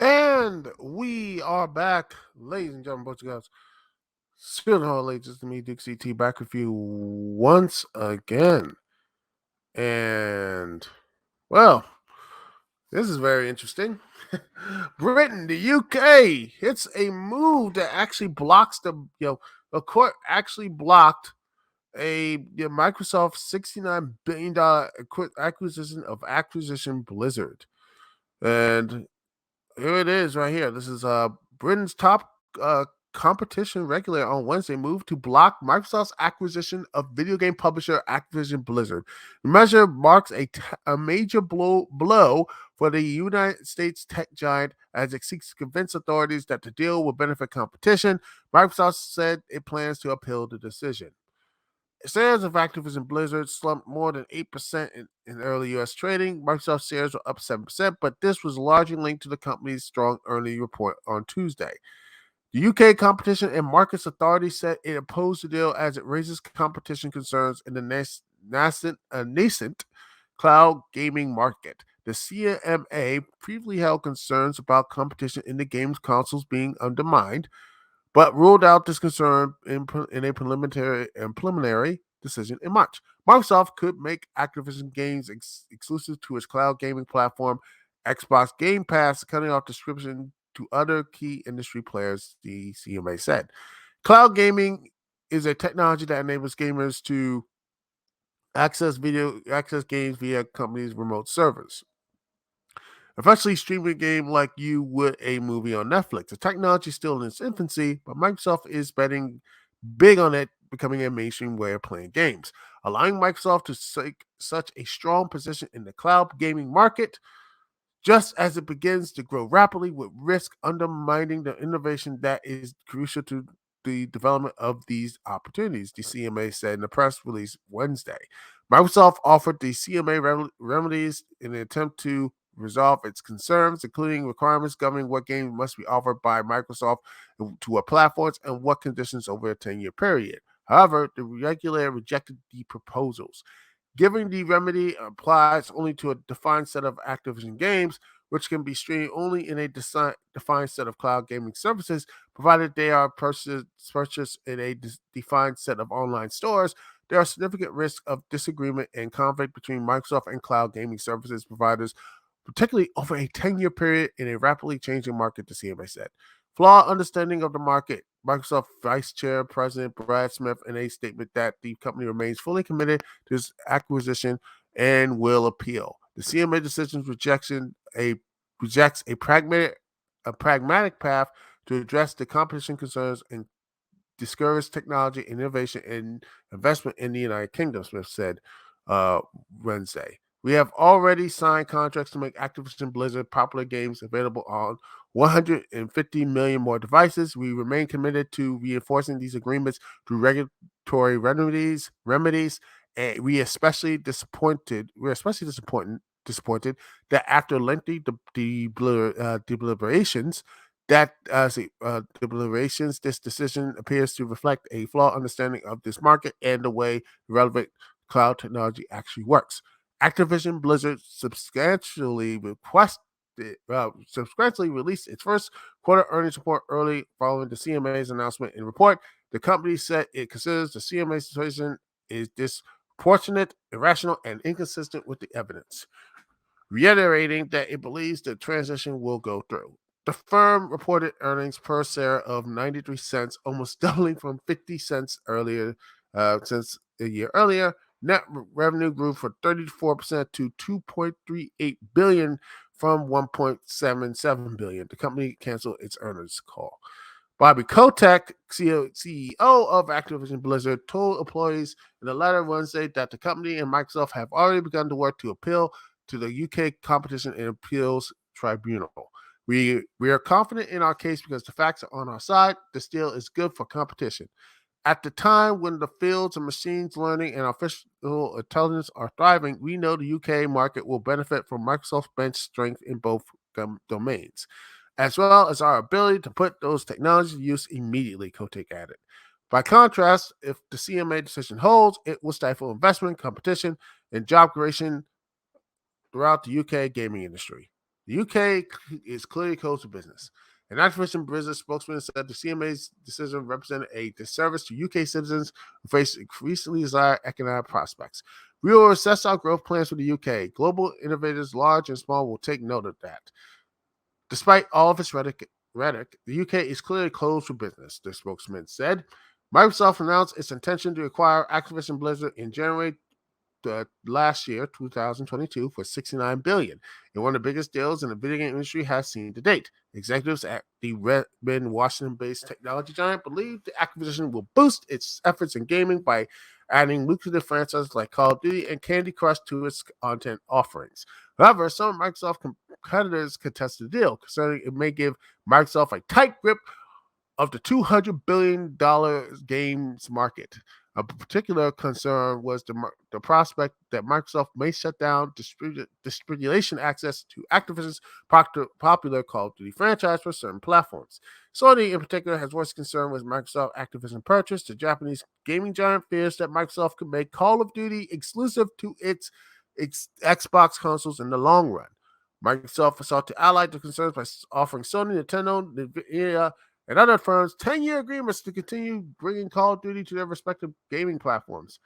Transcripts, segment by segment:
And we are back, ladies and gentlemen, both you guys. Still no ladies to me, Duke CT, back with you once again. And well, this is very interesting. Britain, the UK hits a move that actually blocks the court actually blocked Microsoft $69 billion acquisition of Acquisition Blizzard. And here it is right here. This is Britain's top competition regulator on Wednesday moved to block Microsoft's acquisition of video game publisher Activision Blizzard. The measure marks a major blow for the United States tech giant as it seeks to convince authorities that the deal will benefit competition. Microsoft said it plans to appeal the decision. Shares of Activision Blizzard slumped more than 8% in early U.S. trading. Microsoft shares were up 7%, but this was largely linked to the company's strong earnings report on Tuesday. The UK Competition and Markets Authority said it opposed the deal as it raises competition concerns in the nascent cloud gaming market. The CMA previously held concerns about competition in the games consoles being undermined, but ruled out this concern in a preliminary decision in March. Microsoft could make Activision games exclusive to its cloud gaming platform, Xbox Game Pass, cutting off distribution to other key industry players, the CMA said. Cloud gaming is a technology that enables gamers to access games via companies' remote servers. Eventually streaming a game like you would a movie on Netflix. The technology is still in its infancy, but Microsoft is betting big on it becoming a mainstream way of playing games, allowing Microsoft to take such a strong position in the cloud gaming market just as it begins to grow rapidly with risk undermining the innovation that is crucial to the development of these opportunities, the CMA said in a press release Wednesday. Microsoft offered the CMA remedies in an attempt to resolve its concerns, including requirements governing what games must be offered by Microsoft to what platforms and what conditions over a 10-year period. However, the regulator rejected the proposals. Giving the remedy applies only to a defined set of Activision games, which can be streamed only in a defined set of cloud gaming services, provided they are purchased in a defined set of online stores. There are significant risks of disagreement and conflict between Microsoft and cloud gaming services providers, particularly over a 10-year period in a rapidly changing market, the CMA said. Flawed understanding of the market. Microsoft Vice Chair President Brad Smith in a statement that the company remains fully committed to this acquisition and will appeal. The CMA decision's rejects a pragmatic path to address the competition concerns and discourage technology, innovation, and investment in the United Kingdom, Smith said uh, Wednesday. We have already signed contracts to make Activision Blizzard popular games available on 150 million more devices. We remain committed to reinforcing these agreements through regulatory remedies, and we're especially disappointed that after lengthy deliberations, this decision appears to reflect a flawed understanding of this market and the way relevant cloud technology actually works. Activision Blizzard substantially released its first quarter earnings report early following the CMA's announcement. In the report, the company said it considers the CMA's decision is disproportionate, irrational, and inconsistent with the evidence, reiterating that it believes the transition will go through. The firm reported earnings per share of 93 cents, almost doubling from 50 cents earlier since a year earlier. Net revenue grew for 34% to 2.38 billion from 1.77 billion. The company canceled its earnings call. Bobby Kotick, CEO of Activision Blizzard, told employees in a letter Wednesday that the company and Microsoft have already begun to work to appeal to the UK Competition and Appeals Tribunal. We are confident in our case because the facts are on our side. This deal is good for competition. At the time when the fields of machine learning and artificial intelligence are thriving, we know the UK market will benefit from Microsoft's bench strength in both domains, as well as our ability to put those technologies to use immediately, Kotick added. By contrast, if the CMA decision holds, it will stifle investment, competition, and job creation throughout the UK gaming industry. The UK is clearly closed for business. An Activision business spokesman said the CMA's decision represented a disservice to UK citizens who face increasingly desired economic prospects. We will assess our growth plans for the UK. Global innovators, large and small, will take note of that. Despite all of its rhetoric, the UK is clearly closed for business, the spokesman said. Microsoft announced its intention to acquire Activision Blizzard in January last year, 2022, for $69 billion, and one of the biggest deals in the video game industry has seen to date. Executives at the Redmond, Washington-based technology giant believe the acquisition will boost its efforts in gaming by adding lucrative franchises like Call of Duty and Candy Crush to its content offerings. However, some Microsoft competitors contest the deal, considering it may give Microsoft a tight grip of the $200 billion games market. A particular concern was the prospect that Microsoft may shut down distribution access to Activision's popular Call of Duty franchise for certain platforms. Sony, in particular, has voiced concern with Microsoft Activision purchase. The Japanese gaming giant fears that Microsoft could make Call of Duty exclusive to its Xbox consoles in the long run. Microsoft sought to ally the concerns by offering Sony, Nintendo, Nvidia, and other firms 10-year agreements to continue bringing Call of Duty to their respective gaming platforms.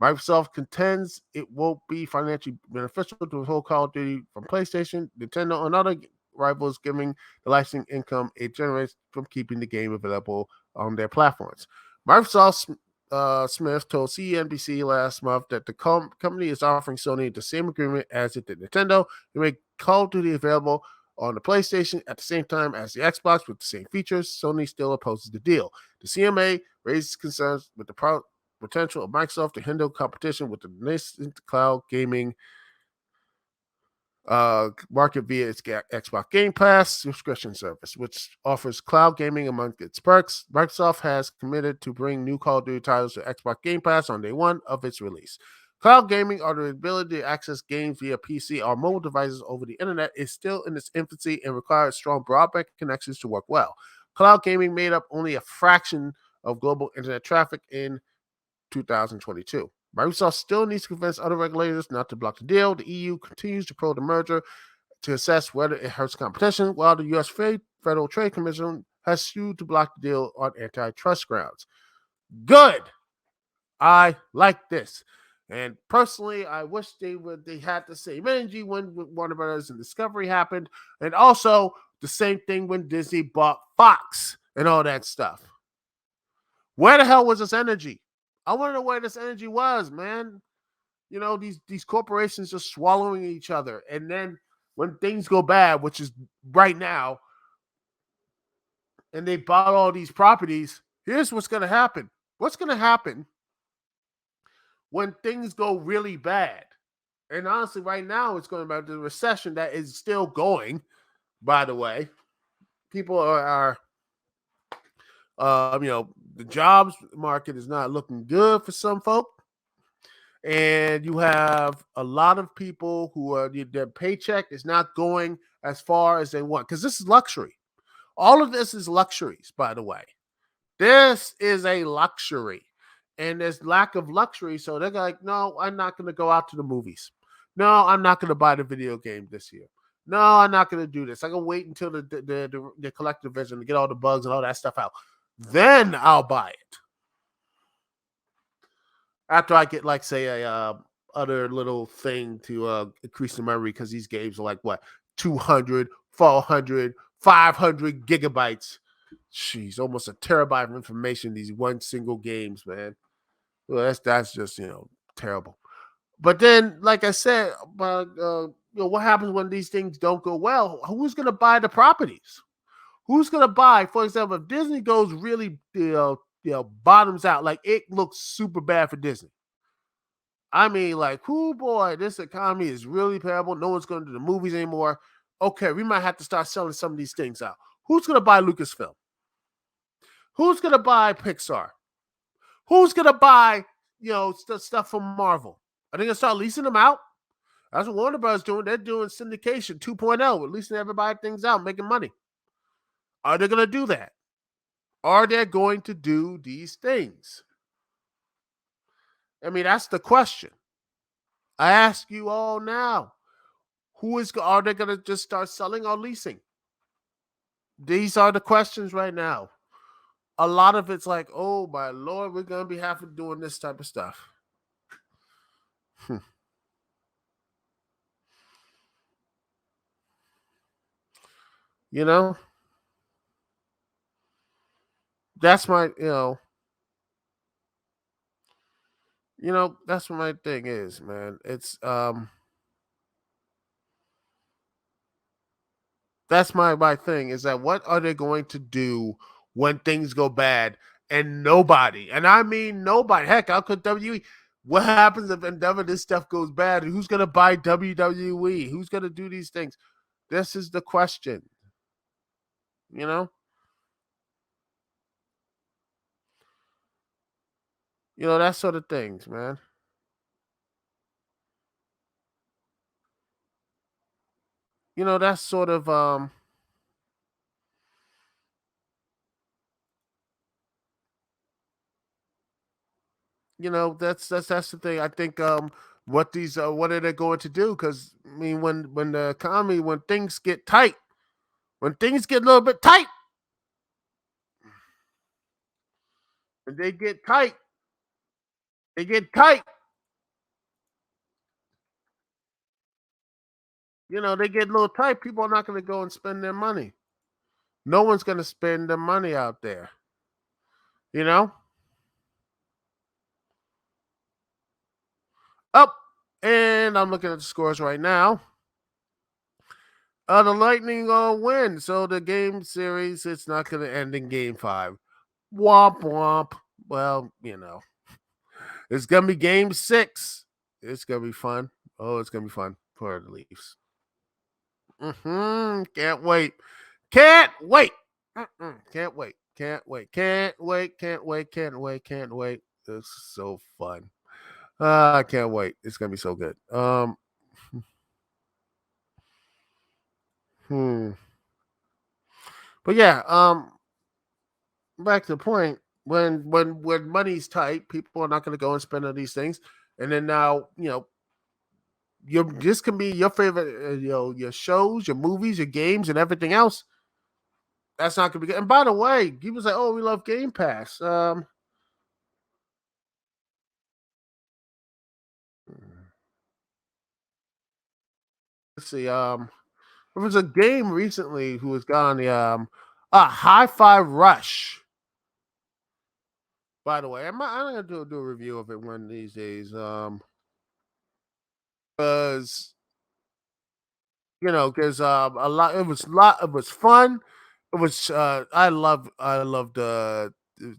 Microsoft contends it won't be financially beneficial to withhold Call of Duty from PlayStation, Nintendo, and other rivals, given the licensing income it generates from keeping the game available on their platforms. Microsoft Smith told CNBC last month that the company is offering Sony the same agreement as it did Nintendo to make Call of Duty available on the PlayStation at the same time as the Xbox with the same features. Sony still opposes the deal. The CMA raises concerns with the potential of Microsoft to hinder competition with the nascent cloud gaming market via its Xbox Game Pass subscription service, which offers cloud gaming among its perks. Microsoft has committed to bring new Call of Duty titles to Xbox Game Pass on day one of its release. Cloud gaming, or the ability to access games via PC or mobile devices over the internet, is still in its infancy and requires strong broadband connections to work well. Cloud gaming made up only a fraction of global internet traffic in 2022. Microsoft still needs to convince other regulators not to block the deal. The EU continues to probe the merger to assess whether it hurts competition, while the U.S. Federal Trade Commission has sued to block the deal on antitrust grounds. Good. I like this. And personally, I wish they had the same energy when Warner Brothers and Discovery happened, and also the same thing when Disney bought Fox and all that stuff. Where the hell was this energy? I want to know where this energy was, man. You know, these corporations just swallowing each other. And then when things go bad, which is right now, and they bought all these properties, here's what's going to happen. What's going to happen when things go really bad? And honestly, right now, it's going about the recession that is still going, by the way. People are the jobs market is not looking good for some folk. And you have a lot of people who are their paycheck is not going as far as they want, because this is luxury. All of this is luxuries, by the way. This is a luxury, and there's lack of luxury, so they're like, no, I'm not going to go out to the movies. No, I'm not going to buy the video game this year. No, I'm not going to do this. I'm going to wait until the collective vision to get all the bugs and all that stuff out. Then I'll buy it. After I get, like, say, a other little thing to increase the memory, because these games are like, what, 200, 400, 500 gigabytes. Jeez, almost a terabyte of information, these one single games, man. Well, that's just, terrible. But then, like I said, what happens when these things don't go well? Who's going to buy the properties? Who's going to buy, for example, if Disney goes really, bottoms out, like it looks super bad for Disney. I mean, like, boy, this economy is really terrible. No one's going to do the movies anymore. Okay, we might have to start selling some of these things out. Who's going to buy Lucasfilm? Who's going to buy Pixar? Who's going to buy, stuff from Marvel? Are they going to start leasing them out? That's what Warner Bros. Doing. They're doing syndication 2.0, leasing everybody things out, making money. Are they going to do that? Are they going to do these things? I mean, that's the question. I ask you all now. Are they going to just start selling or leasing? These are the questions right now. A lot of it's like, oh my lord, we're going to be having doing this type of stuff. You know, that's my, that's what my thing is, man. It's that's my thing is that what are they going to do when things go bad and nobody, and I mean nobody, heck, how could WWE, what happens if Endeavor this stuff goes bad? Who's going to buy WWE? Who's going to do these things? This is the question, you know? That sort of things, man. That's sort of that's the thing. I think what are they going to do? Because I mean, when the economy, when things get tight, when things get a little bit tight, when they get tight. They get a little tight. People are not going to go and spend their money. No one's going to spend their money out there. You know. Up, and I'm looking at the scores right now. The Lightning win, so the game series it's not going to end in Game 5. Womp womp. Well, it's gonna be Game 6. It's gonna be fun. Oh, it's gonna be fun for the Leafs. Can't wait. Can't wait. Can't wait. Can't wait. Can't wait. Can't wait. Can't wait. Can't wait. It's so fun. I can't wait. It's gonna be so good. Hmm. But yeah, back to the point. When money's tight, people are not going to go and spend on these things. And then now, this can be your favorite, your shows, your movies, your games, and everything else. That's not going to be good. And by the way, people say, "Oh, we love Game Pass." Let's see. There was a game recently who was got on the Hi-Fi Rush. By the way, I'm gonna do a review of it one of these days. Because because a lot. It was fun. It was. I loved the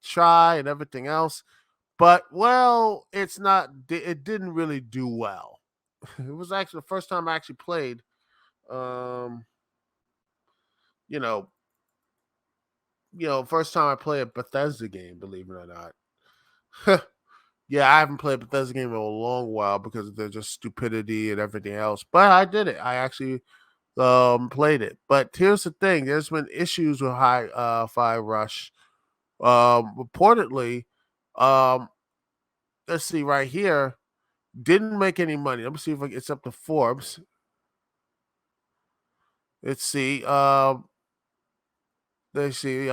try and everything else. But well, it didn't really do well. It was actually the first time I actually played. Um, you know, first time I played a Bethesda game. Believe it or not. Yeah, I haven't played a Bethesda game in a long while because of their just stupidity and everything else. But I did it. I actually played it. But here's the thing: there's been issues with Hi-Fi Rush. Reportedly, um, let's see right here, didn't make any money. Let me see if it's up to Forbes. Let's see. Let's see.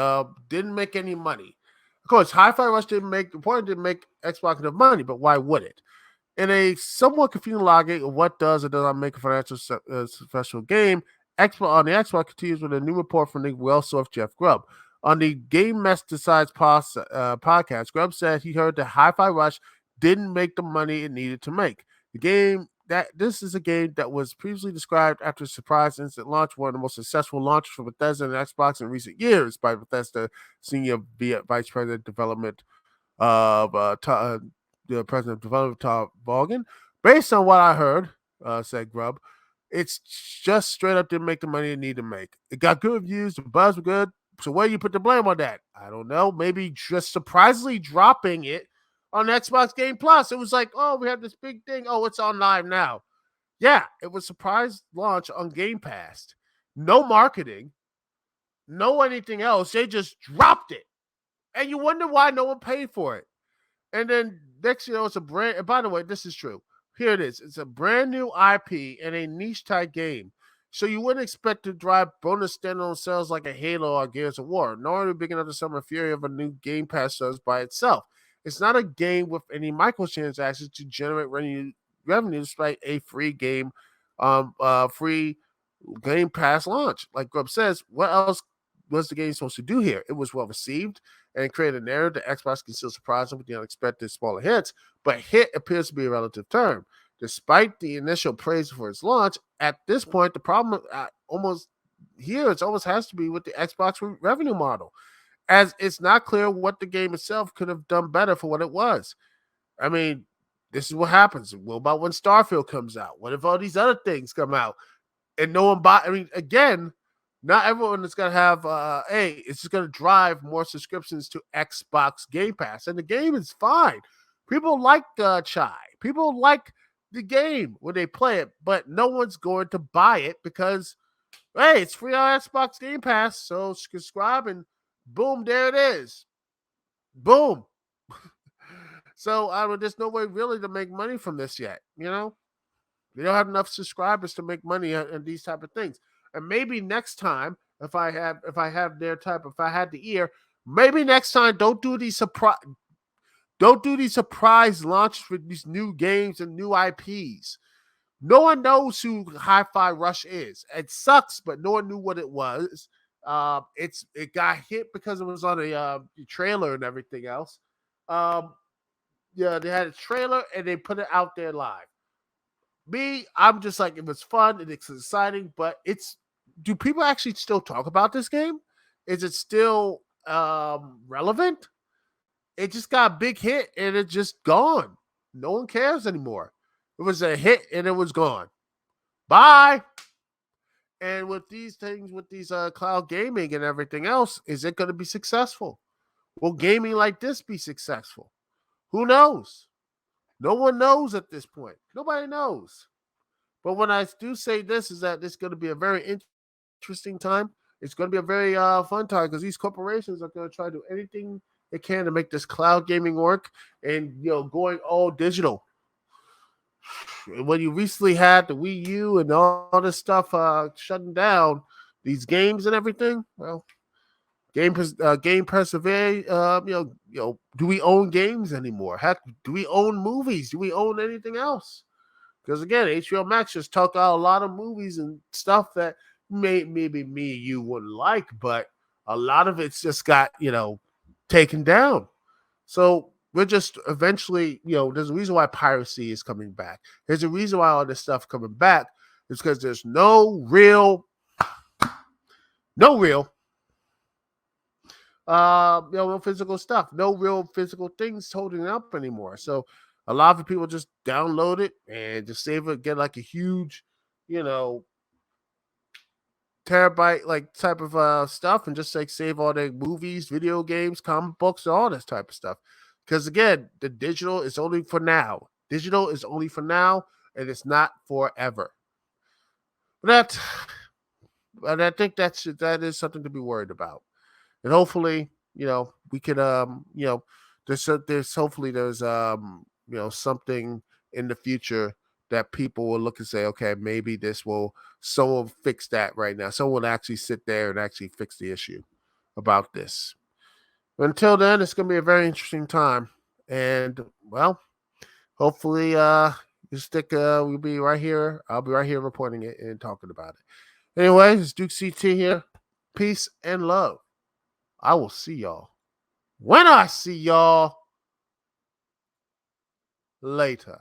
Didn't make any money. Of course, Hi-Fi Rush didn't make Xbox enough money, but why would it? In a somewhat confusing logic of what does or does not make a financial successful game, on the Xbox continues with a new report from the well-sourced Jeff Grubb. On the Game Mess Decides podcast, Grubb said he heard that Hi-Fi Rush didn't make the money it needed to make. This is a game that was previously described after a surprise instant launch, one of the most successful launches for Bethesda and Xbox in recent years by Bethesda senior vice president of development of the president of development, Todd Vaughan. Based on what I heard, said Grubb, it's just straight up didn't make the money it needed to make. It got good reviews, the buzz was good. So where do you put the blame on that? I don't know. Maybe just surprisingly dropping it on Xbox Game Plus. It was like, oh, we have this big thing. Oh, it's on live now. Yeah, it was surprise launch on Game Pass. No marketing, no anything else. They just dropped it. And you wonder why no one paid for it. And then next it's a brand. And by the way, this is true. Here it is. It's a brand new IP and a niche type game. So you wouldn't expect to drive bonus standalone sales like a Halo or Gears of War, nor are we big enough to summon fury of a new Game Pass does by itself. It's not a game with any microtransactions to generate revenue despite a free Game Pass launch. Like Grub says, what else was the game supposed to do here? It was well received and created a narrative that Xbox can still surprise them with the unexpected smaller hits, but hit appears to be a relative term. Despite the initial praise for its launch, at this point, the problem it almost has to be with the Xbox revenue model, as it's not clear what the game itself could have done better for what it was. I mean, this is what happens. What about when Starfield comes out? What if all these other things come out and no one buy? I mean, again, not everyone is gonna have. It's just gonna drive more subscriptions to Xbox Game Pass, and the game is fine. People like Chai. People like the game when they play it, but no one's going to buy it because hey, it's free on Xbox Game Pass. So subscribe and boom, there it is. Boom. So there's no way really to make money from this yet. You know, they don't have enough subscribers to make money on these type of things. And maybe next time, if I had the ear, maybe next time don't do these surprise launches with these new games and new IPs. No one knows who Hi-Fi Rush is. It sucks, but no one knew what it was. It got hit because it was on a trailer and everything else. Yeah, they had a trailer and they put it out there live. Me, I'm just like, it was fun and it's exciting, but do people actually still talk about this game? Is it still relevant? It just got a big hit and it's just gone. No one cares anymore. It was a hit and it was gone. Bye. And with these things, with these cloud gaming and everything else, is it going to be successful? Will gaming like this be successful? Who knows? No one knows at this point. Nobody knows. But when I do say this, is that it's going to be a very interesting time. It's going to be a very fun time because these corporations are going to try to do anything they can to make this cloud gaming work and going all digital. When you recently had the Wii U and all this stuff shutting down, these games and everything, well, game persevere. Do we own games anymore? Heck, do we own movies? Do we own anything else? Because again, HBO Max just took out a lot of movies and stuff that maybe me and you wouldn't like, but a lot of it's just got taken down. So we're just eventually, there's a reason why piracy is coming back. There's a reason why all this stuff coming back. It's because there's no real physical stuff, no real physical things holding it up anymore. So a lot of people just download it and just save it, get like a huge, terabyte like type of stuff, and just like save all their movies, video games, comic books, all this type of stuff. Because again, the digital is only for now. Digital is only for now, and it's not forever. But I think that is something to be worried about. And hopefully, we can there's hopefully there's something in the future that people will look and say, okay, maybe someone fix that right now. Someone will actually sit there and actually fix the issue about this. But until then, it's going to be a very interesting time. And, well, hopefully we'll be right here. I'll be right here reporting it and talking about it. Anyway, it's Duke CT here. Peace and love. I will see y'all when I see y'all later.